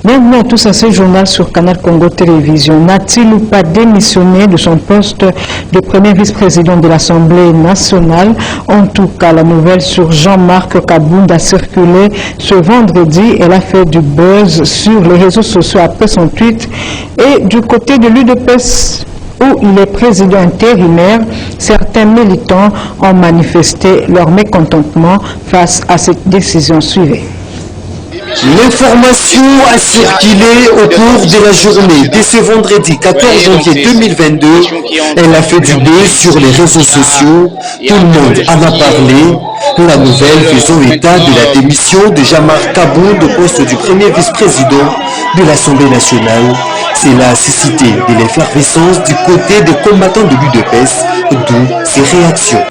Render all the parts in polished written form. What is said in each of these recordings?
Bienvenue à tous à ce journal sur Canal Congo Télévision. N'a-t-il ou pas démissionné de son poste de premier vice-président de l'Assemblée nationale? En tout cas, la nouvelle sur Jean-Marc Kabound a circulé ce vendredi. Elle a fait du buzz sur les réseaux sociaux après son tweet. Et du côté de l'UDPS, où il est président intérimaire, certains militants ont manifesté leur mécontentement face à cette décision. Suivez. L'information a circulé au cours de la journée. Dès ce vendredi 14 janvier 2022, elle a fait du buzz sur les réseaux sociaux. Tout le monde en a parlé. La nouvelle faisant état de la démission de Jean-Marc Kabound au poste du premier vice-président de l'Assemblée nationale. Cela a suscité de l'effervescence du côté des combattants de l'UDPS, d'où ces réactions.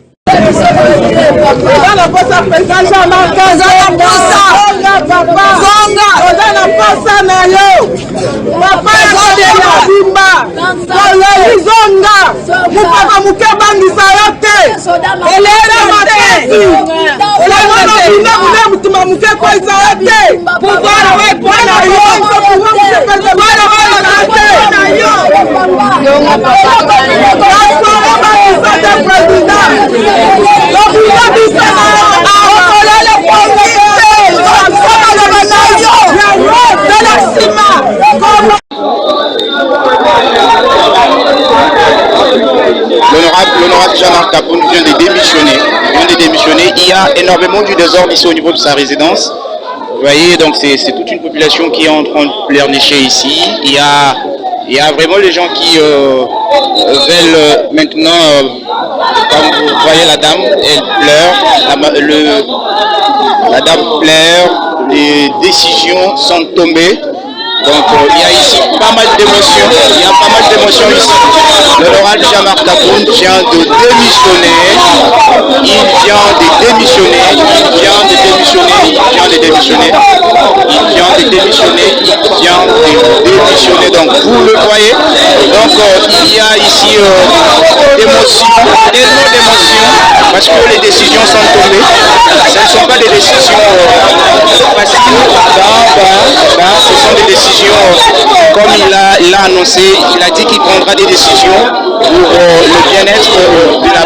L'honorable Jean-Marc Kabound vient de démissionner. Il y a énormément du désordre ici au niveau de sa résidence. Vous voyez, donc c'est toute une population qui est en train de pleurnicher ici. Il y a vraiment les gens qui veulent maintenant, comme vous voyez la dame, elle pleure, la dame pleure, les décisions sont tombées. Donc il y a ici pas mal d'émotions, ici. L'honorable Jean-Marc Kabound vient de démissionner, donc vous le voyez. Donc il y a ici tellement d'émotions, parce que les décisions sont tombées. Ce ne sont pas des décisions faciles, ce sont des décisions comme il a annoncé, il a dit qu'il prendra des décisions pour le bien-être de la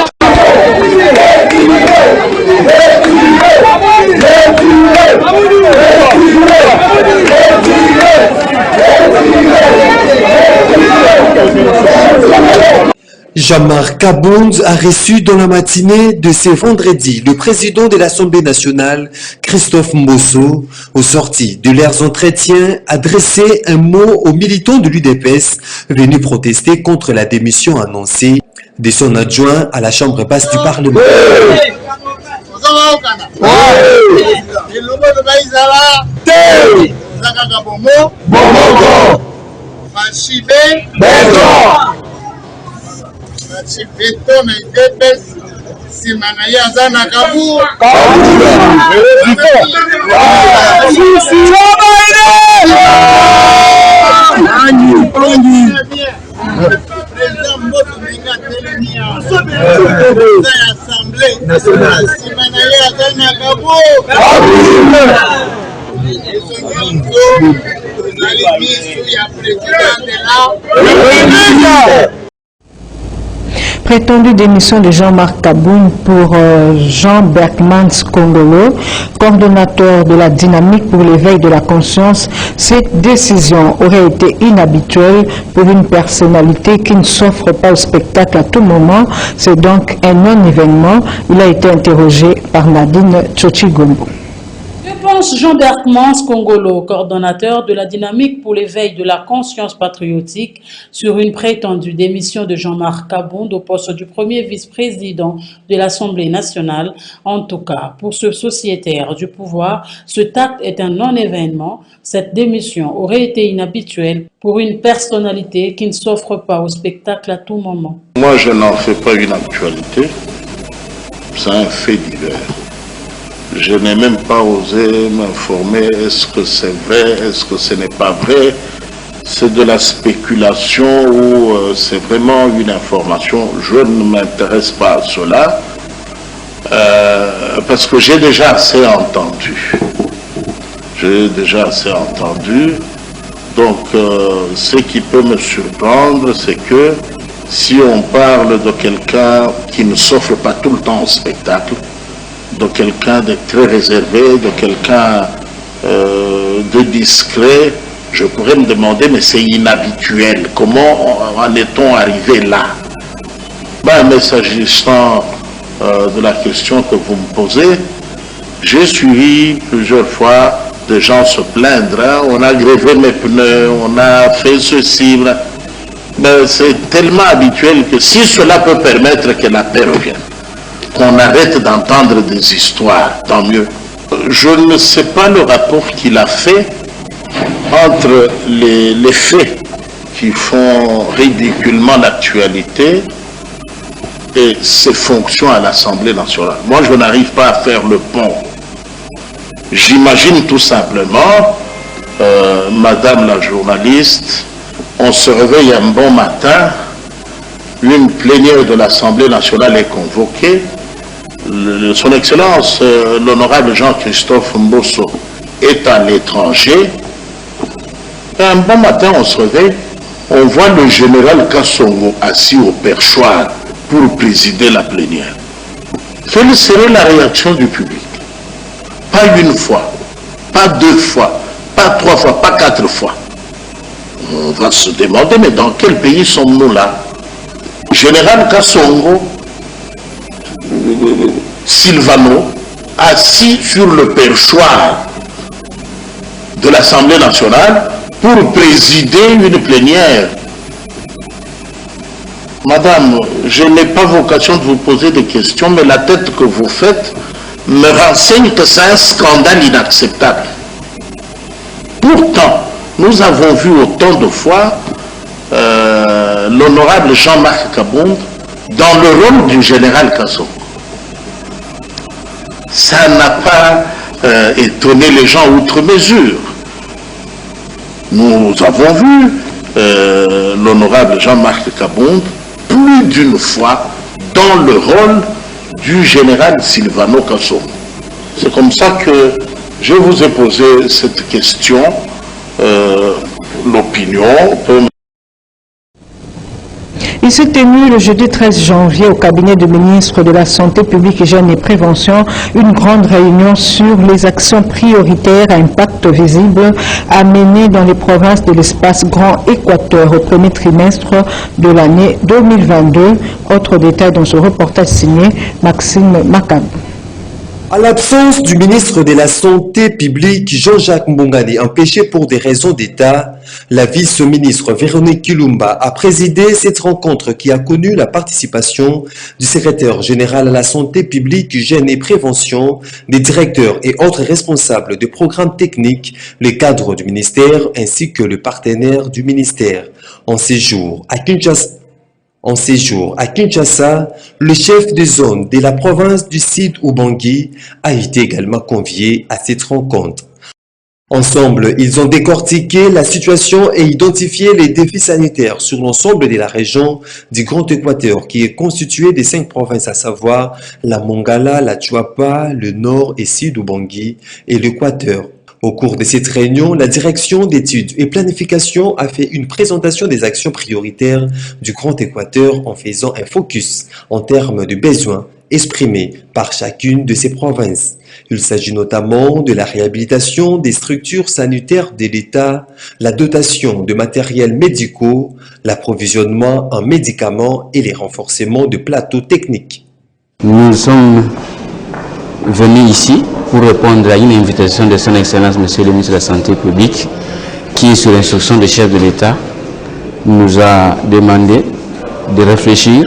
Jean-Marc Kabound a reçu dans la matinée de ce vendredi le président de l'Assemblée nationale, Christophe Mbosso. Au sorti de leurs entretiens, adressé un mot aux militants de l'UDPS venus protester contre la démission annoncée de son adjoint à la Chambre basse du Parlement. Prétendue démission de Jean-Marc Kabound pour Jean Berkmans Kongolo, coordonnateur de la dynamique pour l'éveil de la conscience. Cette décision aurait été inhabituelle pour une personnalité qui ne s'offre pas au spectacle à tout moment. C'est donc un non-événement. Il a été interrogé par Nadine Tchochigombo. Jean Berkmans Kongolo, coordonnateur de la dynamique pour l'éveil de la conscience patriotique, sur une prétendue démission de Jean-Marc Kabound au poste du premier vice-président de l'Assemblée nationale. En tout cas, pour ce sociétaire du pouvoir, ce acte est un non-événement. Cette démission aurait été inhabituelle pour une personnalité qui ne s'offre pas au spectacle à tout moment. Moi, je n'en fais pas une actualité. C'est un fait divers. Je n'ai même pas osé m'informer, est-ce que c'est vrai, est-ce que ce n'est pas vrai. C'est de la spéculation ou c'est vraiment une information. Je ne m'intéresse pas à cela parce que j'ai déjà assez entendu. J'ai déjà assez entendu Donc, ce qui peut me surprendre, c'est que si on parle de quelqu'un qui ne s'offre pas tout le temps au spectacle, de quelqu'un de très réservé, de quelqu'un de discret, je pourrais me demander, mais c'est inhabituel. Comment en est-on arrivé là? Mais s'agissant de la question que vous me posez, j'ai suivi plusieurs fois des gens se plaindre. Hein? On a grévé mes pneus, on a fait ceci. Mais c'est tellement habituel que si cela peut permettre que la paix revienne, qu'on arrête d'entendre des histoires, tant mieux. Je ne sais pas le rapport qu'il a fait entre les faits qui font ridiculement l'actualité et ses fonctions à l'Assemblée nationale. Moi, je n'arrive pas à faire le pont. J'imagine tout simplement, Madame la journaliste, on se réveille un bon matin, une plénière de l'Assemblée nationale est convoquée, son Excellence, l'honorable Jean-Christophe Mbosso est à l'étranger, et un bon matin on se réveille, on voit le général Kassongo assis au perchoir pour présider la plénière. Quelle serait la réaction du public? Pas une fois, pas deux fois, pas trois fois, pas quatre fois. On va se demander, mais dans quel pays sommes-nous là? Général Kassongo, Silvano, assis sur le perchoir de l'Assemblée nationale pour présider une plénière. Madame, je n'ai pas vocation de vous poser des questions, mais la tête que vous faites me renseigne que c'est un scandale inacceptable. Pourtant, nous avons vu autant de fois l'honorable Jean-Marc Kabound dans le rôle du général Kassongo. Ça n'a pas étonné les gens outre mesure. Nous avons vu l'honorable Jean-Marc Kabound plus d'une fois dans le rôle du général Silvano Kassongo. C'est comme ça que je vous ai posé cette question. L'opinion peut... Il s'est tenu le jeudi 13 janvier au cabinet du ministre de la Santé publique, Hygiène et Prévention une grande réunion sur les actions prioritaires à impact visible à mener dans les provinces de l'espace Grand Équateur au premier trimestre de l'année 2022. Autre détail dans ce reportage signé Maxime Makab. À l'absence du ministre de la Santé publique, Jean-Jacques Mbongani, empêché pour des raisons d'État, la vice-ministre Véronique Kilumba a présidé cette rencontre qui a connu la participation du secrétaire général à la santé publique, hygiène et prévention, des directeurs et autres responsables de programmes techniques, les cadres du ministère ainsi que le partenaire du ministère. En séjour à Kinshasa, le chef de zone de la province du Sud Ubangi a été également convié à cette rencontre. Ensemble, ils ont décortiqué la situation et identifié les défis sanitaires sur l'ensemble de la région du Grand Équateur qui est constituée de 5 provinces, à savoir la Mongala, la Chuapa, le Nord et Sud Ubangi et l'Équateur. Au cours de cette réunion, la direction d'études et planification a fait une présentation des actions prioritaires du Grand Équateur en faisant un focus en termes de besoins exprimés par chacune de ces provinces. Il s'agit notamment de la réhabilitation des structures sanitaires de l'État, la dotation de matériels médicaux, l'approvisionnement en médicaments et les renforcements de plateaux techniques. Nous sommes venus ici pour répondre à une invitation de son Excellence, Monsieur le ministre de la Santé publique, qui, sur l'instruction du chef de l'État, nous a demandé de réfléchir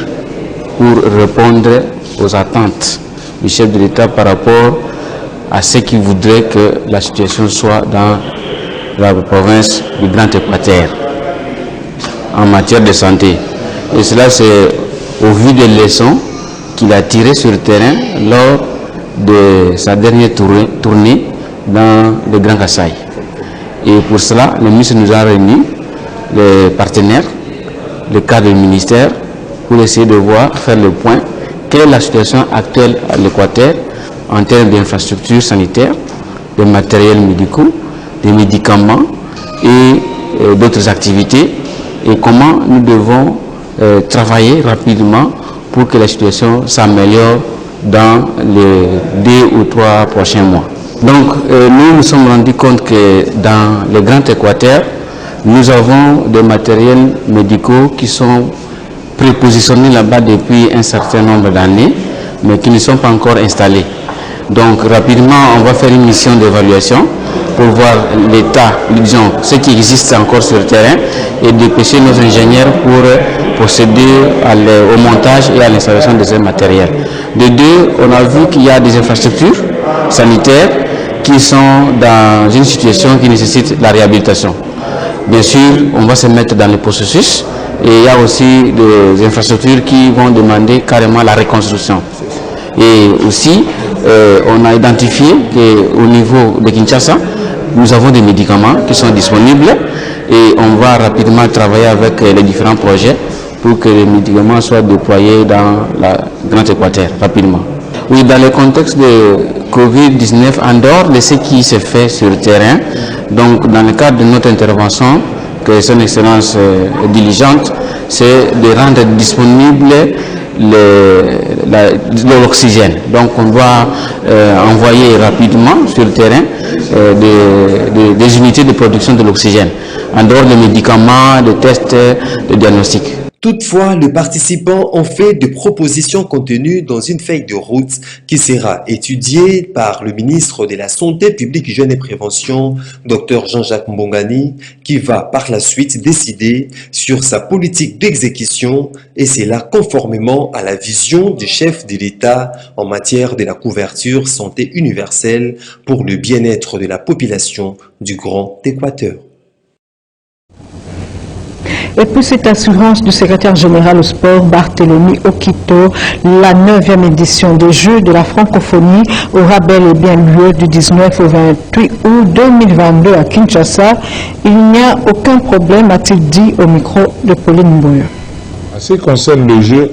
pour répondre aux attentes du chef de l'État par rapport à ce qu'il voudrait que la situation soit dans la province du Grand Équateur en matière de santé. Et cela, c'est au vu des leçons qu'il a tirées sur le terrain lors de sa dernière tournée dans le Grand Kasaï. Et pour cela, le ministre nous a réunis, les partenaires, le cadre du ministère, pour essayer de voir, faire le point, quelle est la situation actuelle à l'Équateur en termes d'infrastructures sanitaires, de matériels médicaux, des médicaments et d'autres activités et comment nous devons travailler rapidement pour que la situation s'améliore dans les 2 ou 3 prochains mois. Donc nous nous sommes rendus compte que dans le Grand Équateur, nous avons des matériels médicaux qui sont prépositionnés là-bas depuis un certain nombre d'années, mais qui ne sont pas encore installés. Donc rapidement, on va faire une mission d'évaluation pour voir l'état, disons, ce qui existe encore sur le terrain et dépêcher nos ingénieurs pour procéder au montage et à l'installation de ces matériels. De deux, on a vu qu'il y a des infrastructures sanitaires qui sont dans une situation qui nécessite la réhabilitation. Bien sûr, on va se mettre dans le processus et il y a aussi des infrastructures qui vont demander carrément la reconstruction. Et aussi, on a identifié qu'au niveau de Kinshasa, nous avons des médicaments qui sont disponibles et on va rapidement travailler avec les différents projets pour que les médicaments soient déployés dans la Grande Équateur rapidement. Oui, dans le contexte de Covid-19, en dehors de ce qui se fait sur le terrain, donc dans le cadre de notre intervention, que Son Excellence est diligente, c'est de rendre disponible l'oxygène. Donc on va envoyer rapidement sur le terrain des unités de production de l'oxygène, en dehors des médicaments, des tests, de diagnostic. Toutefois, les participants ont fait des propositions contenues dans une feuille de route qui sera étudiée par le ministre de la Santé publique, Hygiène et Prévention, Dr Jean-Jacques Mbongani, qui va par la suite décider sur sa politique d'exécution et c'est là conformément à la vision du chef de l'État en matière de la couverture santé universelle pour le bien-être de la population du Grand Équateur. Et puis cette assurance du secrétaire général au sport Barthélemy Okito, la 9e édition des Jeux de la francophonie aura bel et bien lieu du 19 au 28 août 2022 à Kinshasa. Il n'y a aucun problème, a-t-il dit au micro de Pauline Mboyo. En ce qui concerne le jeu,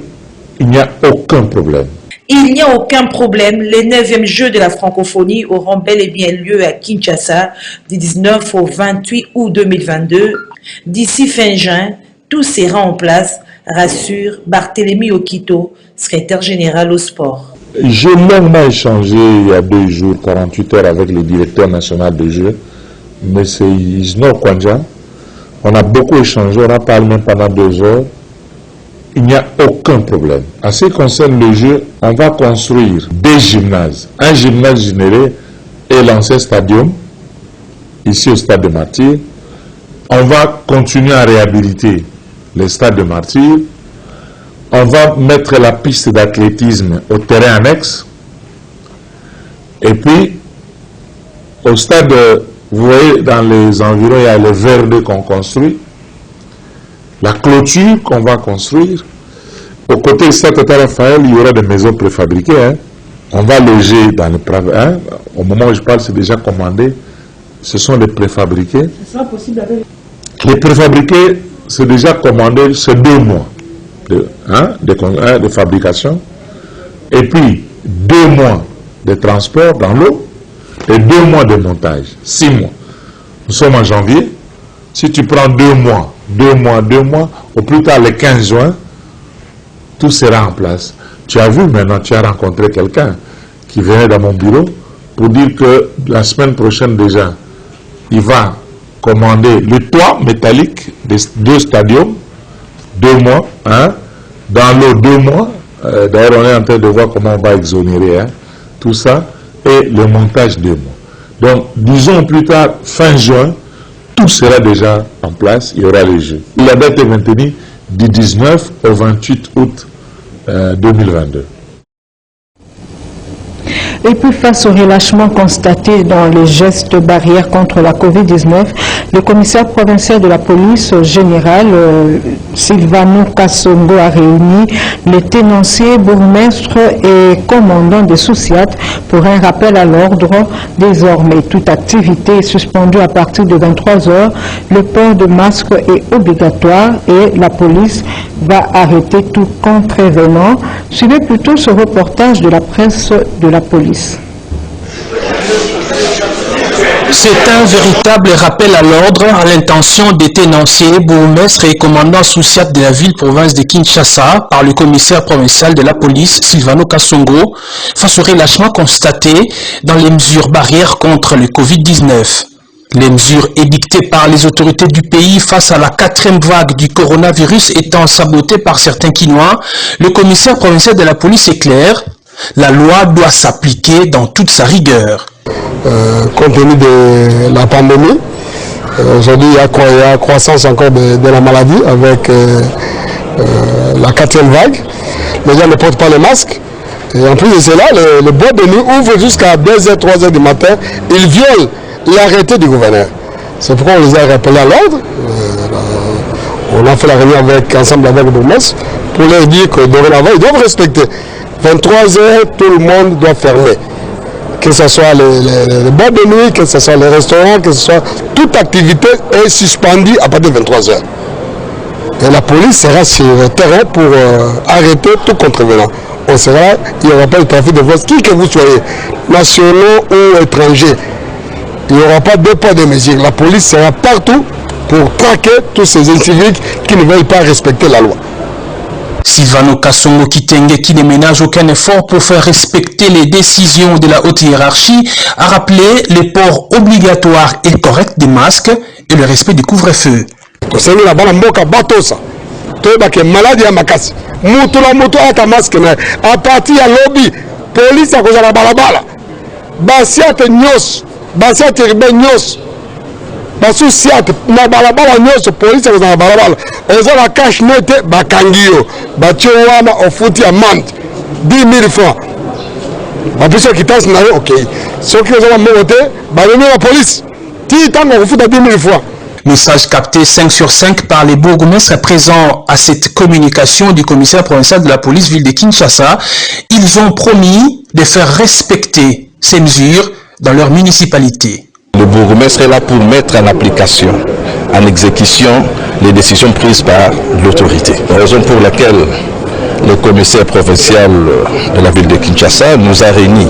il n'y a aucun problème. Il n'y a aucun problème. Les 9e Jeux de la francophonie auront bel et bien lieu à Kinshasa du 19 au 28 août 2022. D'ici fin juin, tout sera en place, rassure Barthélemy Okito, secrétaire général au sport. J'ai longuement échangé il y a 2 jours, 48 heures avec le directeur national des Jeux, M. Isno Kwanja. On a beaucoup échangé, on a parlé même pendant 2 heures. Il n'y a aucun problème. En ce qui concerne le jeu, on va construire des gymnases. Un gymnase généré et l'ancien stadium, ici au stade de Martyrs. On va continuer à réhabiliter le stade de Martyrs. On va mettre la piste d'athlétisme au terrain annexe. Et puis, au stade, vous voyez, dans les environs, il y a le verde qu'on construit. La clôture qu'on va construire. Au côté du stade Tata Raphaël, il y aura des maisons préfabriquées. Hein. On va loger dans le hein. Au moment où je parle, c'est déjà commandé. Ce sont des préfabriqués. Ce sera possible avec... Les préfabriqués, c'est déjà commandé, c'est 2 mois de fabrication. Et puis, 2 mois de transport dans l'eau et 2 mois de montage. 6 mois. Nous sommes en janvier. Si tu prends 2 mois, 2 mois, au plus tard le 15 juin, tout sera en place. Tu as vu maintenant, tu as rencontré quelqu'un qui venait dans mon bureau pour dire que la semaine prochaine déjà, il va commander le toit métallique des 2 stadiums, 2 mois, hein, dans l'eau 2 mois. D'ailleurs, on est en train de voir comment on va exonérer tout ça, et le montage 2 mois. Donc, disons plus tard, fin juin, tout sera déjà en place, il y aura les Jeux. La date est maintenue du 19 au 28 août 2022. Et puis face au relâchement constaté dans les gestes barrières contre la Covid-19, le commissaire provincial de la police générale, Sylvano Kassongo, a réuni les tenanciers, bourgmestres et commandants des Souciat pour un rappel à l'ordre. Désormais, toute activité est suspendue à partir de 23 h. Le port de masque est obligatoire et la police va arrêter tout contrevenant. Suivez plutôt ce reportage de la presse de la police. C'est un véritable rappel à l'ordre à l'intention des tenanciers, bourgmestres et commandants sous-siat de la ville-province de Kinshasa par le commissaire provincial de la police, Silvano Kasongo, face au relâchement constaté dans les mesures barrières contre le Covid-19. Les mesures édictées par les autorités du pays face à la 4e vague du coronavirus étant sabotées par certains Kinois, le commissaire provincial de la police est clair, la loi doit s'appliquer dans toute sa rigueur. Compte tenu de la pandémie, aujourd'hui il y a croissance encore de la maladie avec la 4e vague. Les gens ne portent pas le masque. Et en plus de cela, le boîte de nuit ouvre jusqu'à 2h, 3h du matin. Ils violent l'arrêté du gouverneur. C'est pourquoi on les a rappelés à l'ordre. On a fait la réunion ensemble avec le bourgmestre pour leur dire que dorénavant, ils doivent respecter. 23h, tout le monde doit fermer. Que ce soit les boîtes de nuit, que ce soit les restaurants, que ce soit toute activité est suspendue à partir de 23h. Et la police sera sur le terrain pour arrêter tout contrevenant. On sera, il n'y aura pas de trafic de voies, qui que vous soyez, nationaux ou étrangers. Il n'y aura pas de poids de mesure. La police sera partout pour traquer tous ces inciviques qui ne veulent pas respecter la loi. Silvano Kasongo Kitenge, qui ne ménage aucun effort pour faire respecter les décisions de la haute hiérarchie, a rappelé le port obligatoire et correct des masques et le respect du couvre-feu. À partir de lobby, police a causé la balabala. Basiate nyos, basiate ribe nyos. Basu siate na balabala nyos, police a causé la balabala. Oza la cash nete bakangio, batio wana ofuti amande 10 000 francs. Bapiso kitasi na yo, ok. Ceux qui ont monté, balemi la police. Ti tango ofuta 10 000 francs. Message capté 5 sur 5 par les bourgmestres présents à cette communication du commissaire provincial de la police ville de Kinshasa. Ils ont promis de faire respecter ces mesures dans leur municipalité. Le bourgmestre est là pour mettre en application, en exécution, les décisions prises par l'autorité. Raison pour laquelle le commissaire provincial de la ville de Kinshasa nous a réunis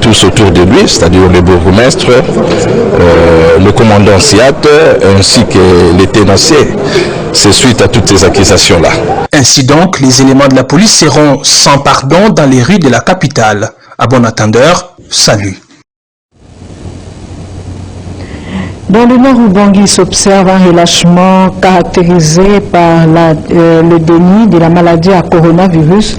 tous autour de lui, c'est-à-dire le bourgmestre, le commandant SIAT ainsi que les tenanciers. C'est suite à toutes ces accusations-là. Ainsi donc, les éléments de la police seront sans pardon dans les rues de la capitale. À bon entendeur, salut. Dans le nord Ubangi s'observe un relâchement caractérisé par le déni de la maladie à coronavirus,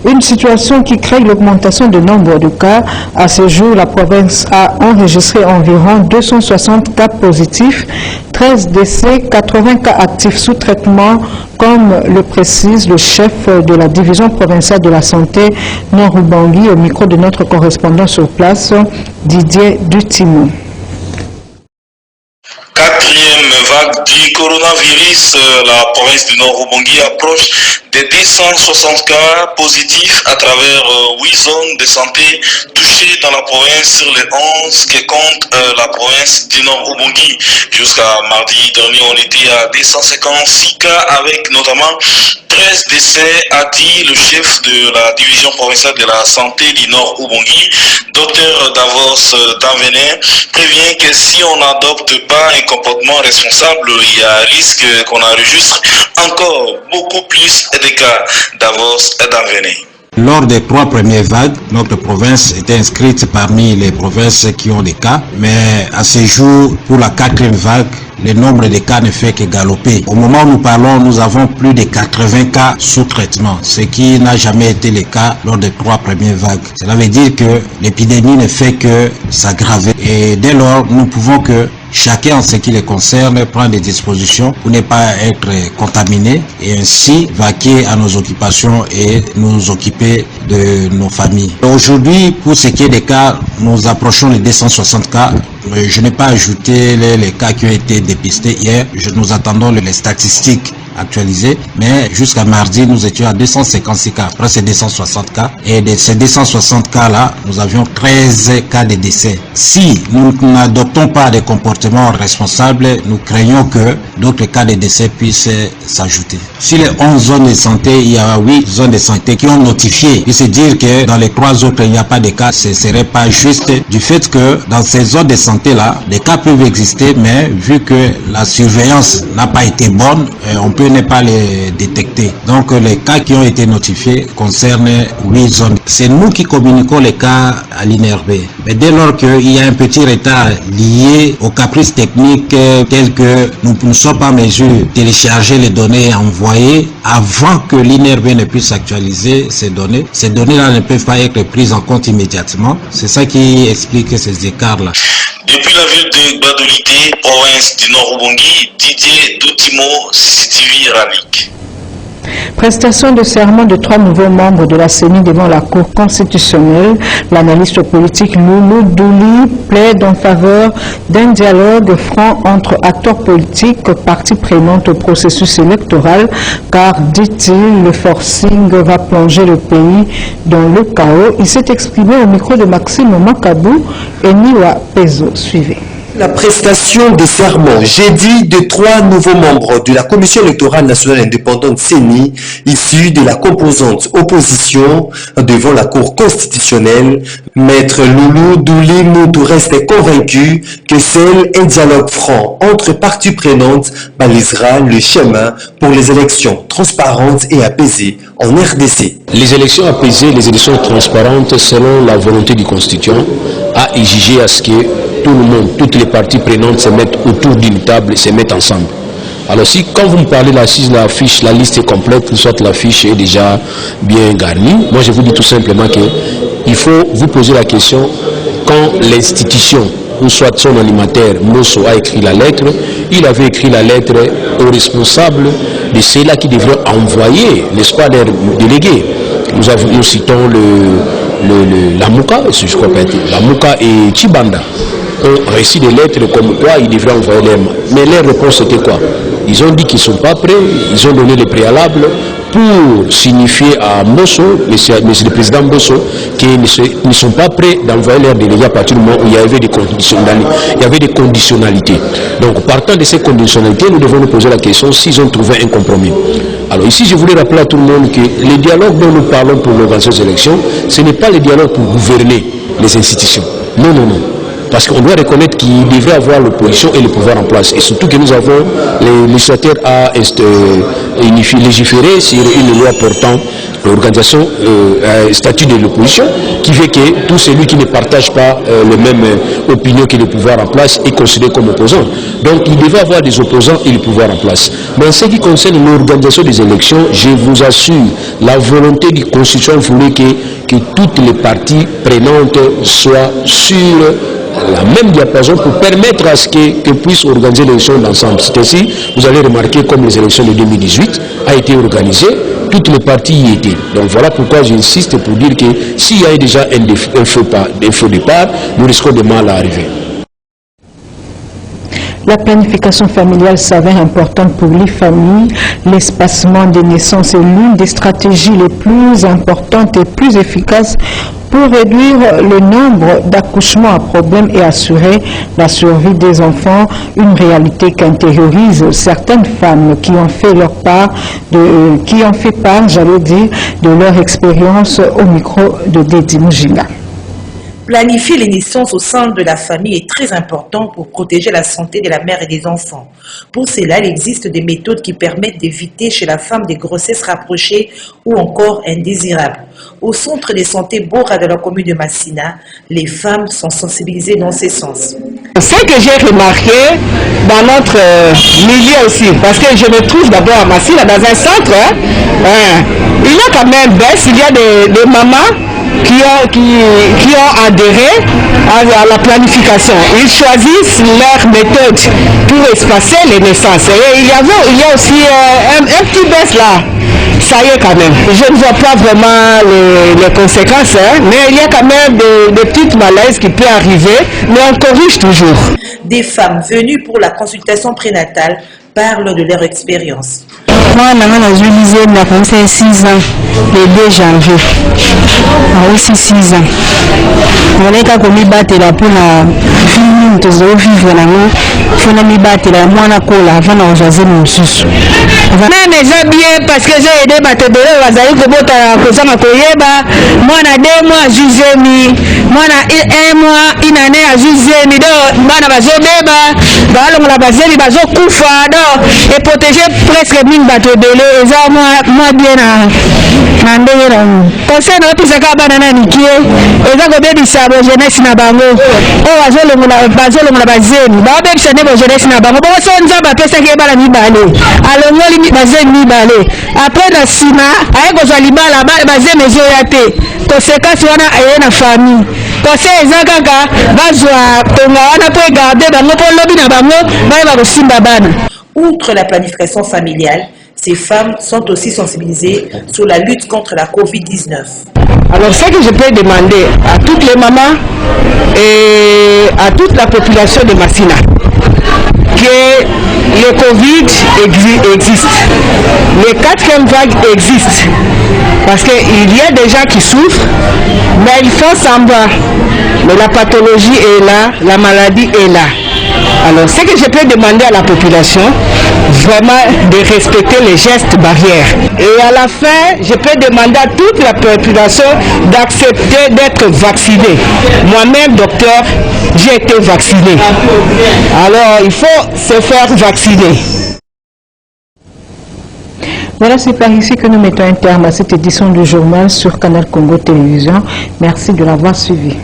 une situation qui crée l'augmentation du nombre de cas. À ce jour, la province a enregistré environ 260 cas positifs, 13 décès, 80 cas actifs sous traitement, comme le précise le chef de la division provinciale de la santé nord Ubangi au micro de notre correspondant sur place, Didier Dutimou. 4e vague du coronavirus, la province du Nord-Ubangi approche des 260 cas positifs à travers 8 zones de santé touchées dans la province sur les 11 que compte la province du Nord-Ubangi. Jusqu'à mardi dernier, on était à 256 cas avec notamment 13 décès, a dit le chef de la division provinciale de la santé du Nord-Ubangi, Dr Davos Danvenet, prévient que si on n'adopte pas un comportement responsable, il y a un risque qu'on enregistre encore beaucoup plus de cas. Davos Danvenet. Lors des 3 premières vagues, notre province était inscrite parmi les provinces qui ont des cas, mais à ce jour, pour la 4e vague, le nombre de cas ne fait que galoper. Au moment où nous parlons, nous avons plus de 80 cas sous traitement, ce qui n'a jamais été le cas lors des 3 premières vagues. Cela veut dire que l'épidémie ne fait que s'aggraver. Et dès lors, nous pouvons que chacun en ce qui les concerne prend des dispositions pour ne pas être contaminé et ainsi vaquer à nos occupations et nous occuper de nos familles. Aujourd'hui, pour ce qui est des cas, nous approchons les 260 cas. Je n'ai pas ajouté les cas qui ont été dépistés hier. Nous attendons les statistiques actualisées, mais jusqu'à mardi, nous étions à 256 cas, après ces 260 cas. Et de ces 260 cas-là, nous avions 13 cas de décès. Si nous n'adoptons pas des comportements responsables, nous craignons que d'autres cas de décès puissent s'ajouter. Sur les 11 zones de santé, il y a 8 zones de santé qui ont notifié. Il se dire que dans les 3 autres, il n'y a pas de cas, ce ne serait pas juste du fait que dans ces zones de santé, santé-là, des cas peuvent exister, mais vu que la surveillance n'a pas été bonne, on peut ne pas les détecter. Donc les cas qui ont été notifiés concernent 8 zones. C'est nous qui communiquons les cas à l'INRB. Mais dès lors qu'il y a un petit retard lié aux caprices techniques tels que nous ne sommes pas en mesure de télécharger les données et envoyer avant que l'INRB ne puisse actualiser ces données-là ne peuvent pas être prises en compte immédiatement. C'est ça qui explique ces écarts-là. Depuis la ville de Gbadolité, province du Nord-Ubangi, Didier Doutimo, CCTV Ralik. Prestation de serment de 3 nouveaux membres de la CENI devant la Cour constitutionnelle. L'analyste politique Loulou Douli plaide en faveur d'un dialogue franc entre acteurs politiques, parties prenantes au processus électoral, car, dit-il, le forcing va plonger le pays dans le chaos. Il s'est exprimé au micro de Maxime Makabou et Niwa Pezo. Suivez. La prestation de serment jeudi de 3 nouveaux membres de la Commission électorale nationale indépendante CENI, issus de la composante opposition devant la Cour constitutionnelle, Maître Loulou Douli Moudou reste convaincu que seul un dialogue franc entre parties prenantes balisera le chemin pour les élections transparentes et apaisées en RDC. Les élections apaisées, les élections transparentes, selon la volonté du constituant, a exigé à ce que tout le monde, toutes les parties prenantes se mettent autour d'une table et se mettent ensemble. Alors si, quand vous me parlez de la fiche, la liste est complète, soit la fiche est déjà bien garnie, moi je vous dis tout simplement qu'il faut vous poser la question quand l'institution, ou soit son animateur, Mosso, a écrit la lettre, il avait écrit la lettre aux responsables de ceux-là qui devraient envoyer, n'est-ce pas, leurs délégués. Nous citons la Mouka, je crois pas, la Mouka et Chibanda ont reçu des lettres comme quoi ils devraient envoyer les mains. Mais leur réponse c'était quoi? Ils ont dit qu'ils ne sont pas prêts, ils ont donné les préalables pour signifier à Mosso, monsieur le président Mosso, qu'ils ne sont pas prêts d'envoyer leurs délégués à partir du moment où il y avait des conditionnalités. Donc partant de ces conditionnalités, nous devons nous poser la question s'ils ont trouvé un compromis. Alors ici, je voulais rappeler à tout le monde que les dialogues dont nous parlons pour l'organisation des élections, ce n'est pas les dialogues pour gouverner les institutions. Non, non, non. Parce qu'on doit reconnaître qu'il devrait avoir l'opposition et le pouvoir en place. Et surtout que nous avons les législateurs à légiférer sur une loi portant l'organisation, statut de l'opposition, qui fait que tout celui qui ne partage pas les mêmes opinions que le pouvoir en place est considéré comme opposant. Donc il devait avoir des opposants et le pouvoir en place. Mais en ce qui concerne l'organisation des élections, je vous assure, la volonté du constituant voulait que toutes les parties prenantes soient sur la même diapason pour permettre à ce que puissent organiser l'élection d'ensemble. C'est ainsi, vous avez remarqué comme les élections de 2018 a été organisées, toutes les parties y étaient. Donc voilà pourquoi j'insiste pour dire que s'il y a déjà un faux départ, nous risquons de mal à arriver. La planification familiale s'avère importante pour les familles. L'espacement des naissances est l'une des stratégies les plus importantes et plus efficaces pour réduire le nombre d'accouchements à problème et assurer la survie des enfants, une réalité qu'intériorisent certaines femmes qui ont fait part, j'allais dire, de leur expérience au micro de Dédi Moujinga. Planifier les naissances au sein de la famille est très important pour protéger la santé de la mère et des enfants. Pour cela, il existe des méthodes qui permettent d'éviter chez la femme des grossesses rapprochées ou encore indésirables. Au centre de santé Bora de la commune de Massina, les femmes sont sensibilisées dans ce sens. Ce que j'ai remarqué dans notre milieu aussi, parce que je me trouve d'abord à Massina dans un centre, il y a quand même baisse, il y a des mamans qui ont adhéré à la planification. Ils choisissent leur méthode pour espacer les naissances. Et il y a aussi un petit baisse là. Ça y est quand même. Je ne vois pas vraiment les conséquences, mais il y a quand même des petites malaises qui peuvent arriver, mais on corrige toujours. Des femmes venues pour la consultation prénatale parlent de leur expérience. Moi, on a juillet, il a commencé 6 ans, le 2 janvier. Ah, aussi 6 ans. On est comme battre là pour la vie, nous vivre là, il faut nous battre là, moi, on a cola, avant de choisir mon sous. Même j'ai bien parce que j'ai aidé ma tête de l'eau, Vazaï Kobota, Kosama Koyeba, moi, on a 2 mois à Juzemi, moi, on a 1 mois, une année à Juzemi, donc, moi, on a Bazobeba, on a Bazeli, Bazokoufa, donc, et protéger presque 1000 bateaux de l'eau, et ça, moi, bien à Nandé, conseil de tout ce qu'il y a banana nikié, et ça, comme bien, ça, jeunesse na bango, oh, Bazolo, la Bazeli, Babel, ça n'est pas jeunesse na bango, bon, ça, on a pas ça qui est pas la mi-balé, alors, moi, Bazeli, mi-balé, après, la Sina, avec aux aliments là-bas, Bazeli, mes yeux à thé, conséquence, on a une famille. Conseil Zagaka, Bazwa, Tonga, on a pu garder, Bango, pour l'objet na bango, Baïba, Simbabana. Outre la planification familiale, ces femmes sont aussi sensibilisées sur la lutte contre la Covid-19. Alors, ce que je peux demander à toutes les mamans et à toute la population de Massina, que le Covid existe, le 4e vague existe, parce qu'il y a des gens qui souffrent, mais ils font semblant. Mais la pathologie est là, la maladie est là. Alors, ce que je peux demander à la population, vraiment de respecter les gestes barrières. Et à la fin, je peux demander à toute la population d'accepter d'être vaccinée. Moi-même, docteur, j'ai été vacciné. Alors, il faut se faire vacciner. Voilà, c'est par ici que nous mettons un terme à cette édition du journal sur Canal Congo Télévision. Merci de l'avoir suivi.